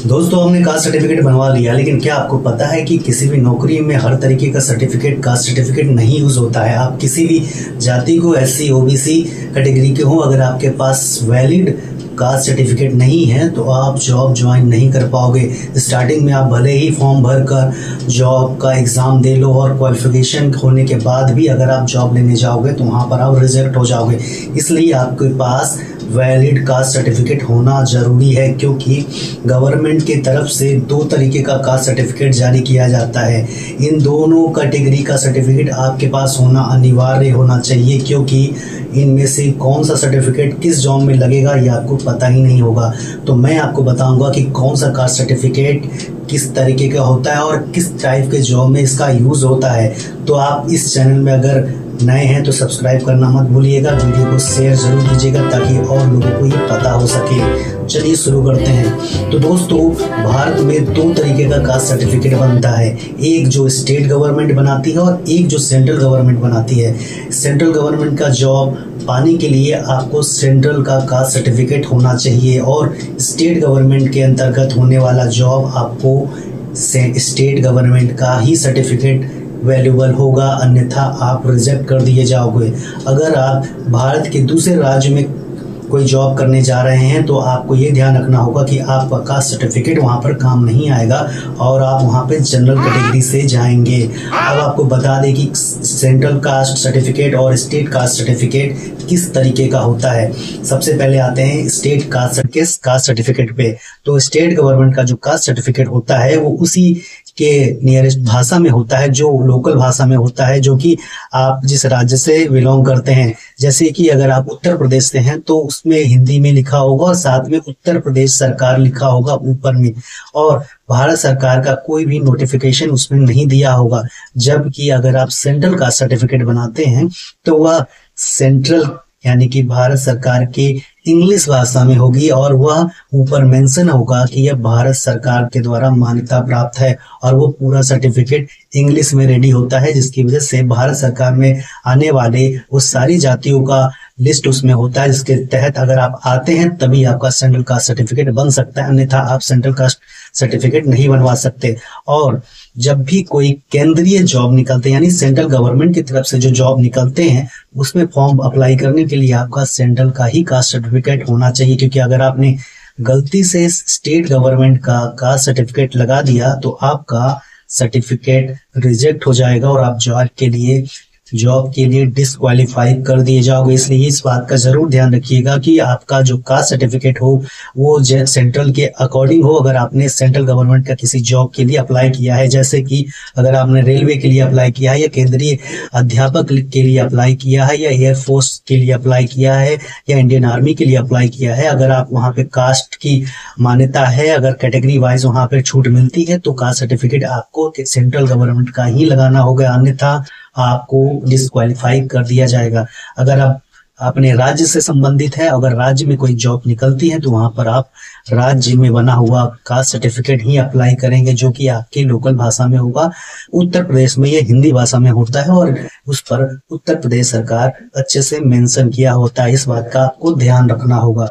दोस्तों हमने caste certificate बनवा लिया, लेकिन क्या आपको पता है कि किसी भी नौकरी में हर तरीके का सर्टिफिकेट कास्ट सर्टिफिकेट नहीं यूज होता है। आप किसी भी जाति को, एससी ओबीसी कैटेगरी के हो, अगर आपके पास वैलिड कास्ट सर्टिफिकेट नहीं है तो आप जॉब ज्वाइन नहीं कर पाओगे। स्टार्टिंग में आप भले ही फॉर्म भर कर जॉब का एग्जाम दे लो और क्वालिफिकेशन होने के बाद भी अगर आप जॉब लेने जाओगे तो वहां पर आप रिजेक्ट हो जाओगे। इसलिए आपके पास वैलिड कास्ट सर्टिफिकेट होना जरूरी है, क्योंकि गवर्नमेंट की तरफ से दो तरीके का कास्ट सर्टिफिकेट जारी किया जाता है। इन दोनों कैटेगरी का सर्टिफिकेट आपके पास होना अनिवार्य होना चाहिए, क्योंकि इनमें से कौन सा सर्टिफिकेट किस जॉब में लगेगा ये आपको पता ही नहीं होगा। तो मैं आपको बताऊंगा कि कौन सा कास्ट सर्टिफिकेट किस तरीके का होता है और किस टाइप के जॉब में इसका यूज होता है। तो आप इस चैनल में अगर नए हैं तो सब्सक्राइब करना मत भूलिएगा, वीडियो को शेयर जरूर कीजिएगा ताकि और लोगों को ये पता हो सके। चलिए शुरू करते हैं। तो दोस्तों, भारत में दो तरीके का कास्ट सर्टिफिकेट बनता है, एक जो स्टेट गवर्नमेंट बनाती है और एक जो सेंट्रल गवर्नमेंट बनाती है। सेंट्रल गवर्नमेंट का जॉब पाने के लिए आपको सेंट्रल का कास्ट सर्टिफिकेट होना चाहिए और स्टेट गवर्नमेंट के अंतर्गत होने वाला जॉब आपको स्टेट गवर्नमेंट का ही सर्टिफिकेट वैल्यूबल होगा, अन्यथा आप रिजेक्ट कर दिए जाओगे। अगर आप भारत के दूसरे राज्य में कोई जॉब करने जा रहे हैं तो आपको ये ध्यान रखना होगा कि आपका कास्ट सर्टिफिकेट वहाँ पर काम नहीं आएगा और आप वहाँ पे जनरल कैटेगरी से जाएंगे। अब आपको बता दें कि सेंट्रल कास्ट सर्टिफिकेट और स्टेट कास्ट सर्टिफिकेट किस तरीके का होता है। सबसे पहले आते हैं स्टेट कास्ट सर्टिफिकेट पे। तो स्टेट गवर्नमेंट का जो कास्ट सर्टिफिकेट होता है वो उसी के नियरेस्ट भाषा में होता है, जो लोकल भाषा में होता है, जो कि आप जिस राज्य से बिलोंग करते हैं। जैसे कि अगर आप उत्तर प्रदेश से हैं तो उसमें हिंदी में लिखा होगा और साथ में उत्तर प्रदेश सरकार लिखा होगा ऊपर में, और भारत सरकार का कोई भी नोटिफिकेशन उसमें नहीं दिया होगा। जबकि अगर आप सेंट्रल कास्ट सर्टिफिकेट बनाते हैं तो वह सेंट्रल यानी कि भारत सरकार के इंग्लिश भाषा में होगी और वह ऊपर मेंशन होगा कि यह भारत सरकार के द्वारा मान्यता प्राप्त है, और वो पूरा सर्टिफिकेट इंग्लिश में रेडी होता है, जिसकी वजह से भारत सरकार में आने वाले उस सारी जातियों का लिस्ट उसमें होता है, जिसके तहत अगर आप आते हैं तभी आपका सेंट्रल कास्ट सर्टिफिकेट बन सकता है, अन्यथा आप सेंट्रल कास्ट सर्टिफिकेट नहीं बनवा सकते। और जब भी कोई केंद्रीय जॉब निकलते हैं यानी सेंट्रल गवर्नमेंट की तरफ से जो जॉब निकलते हैं उसमें फॉर्म अप्लाई करने के लिए आपका सेंट्रल का ही कास्ट सर्टिफिकेट होना चाहिए, क्योंकि अगर आपने गलती से स्टेट गवर्नमेंट का कास्ट सर्टिफिकेट लगा दिया तो आपका सर्टिफिकेट रिजेक्ट हो जाएगा और आप जॉब के लिए डिस्क्वालीफाई कर दिए जाओगे। इसलिए इस बात का जरूर ध्यान रखिएगा कि आपका जो कास्ट सर्टिफिकेट हो वो सेंट्रल के अकॉर्डिंग हो। अगर आपने सेंट्रल गवर्नमेंट का किसी जॉब के लिए अप्लाई किया है, जैसे कि अगर आपने रेलवे के लिए अप्लाई किया है या केंद्रीय अध्यापक के लिए अप्लाई किया है या एयरफोर्स के लिए अप्लाई किया है या इंडियन आर्मी के लिए अप्लाई किया है, अगर आप वहाँ पे कास्ट की मान्यता है, अगर कैटेगरी वाइज वहाँ पे छूट मिलती है तो कास्ट सर्टिफिकेट आपको सेंट्रल गवर्नमेंट का ही लगाना होगा, अन्यथा आपको डिस्क्वालीफाई कर दिया जाएगा। अगर आप अपने राज्य से संबंधित है, अगर राज्य में कोई जॉब निकलती है तो वहां पर आप राज्य में बना हुआ कास्ट सर्टिफिकेट ही अप्लाई करेंगे, जो कि आपकी लोकल भाषा में होगा। उत्तर प्रदेश में ये हिंदी भाषा में होता है और उस पर उत्तर प्रदेश सरकार अच्छे से मेंशन किया होता है। इस बात का आपको ध्यान रखना होगा।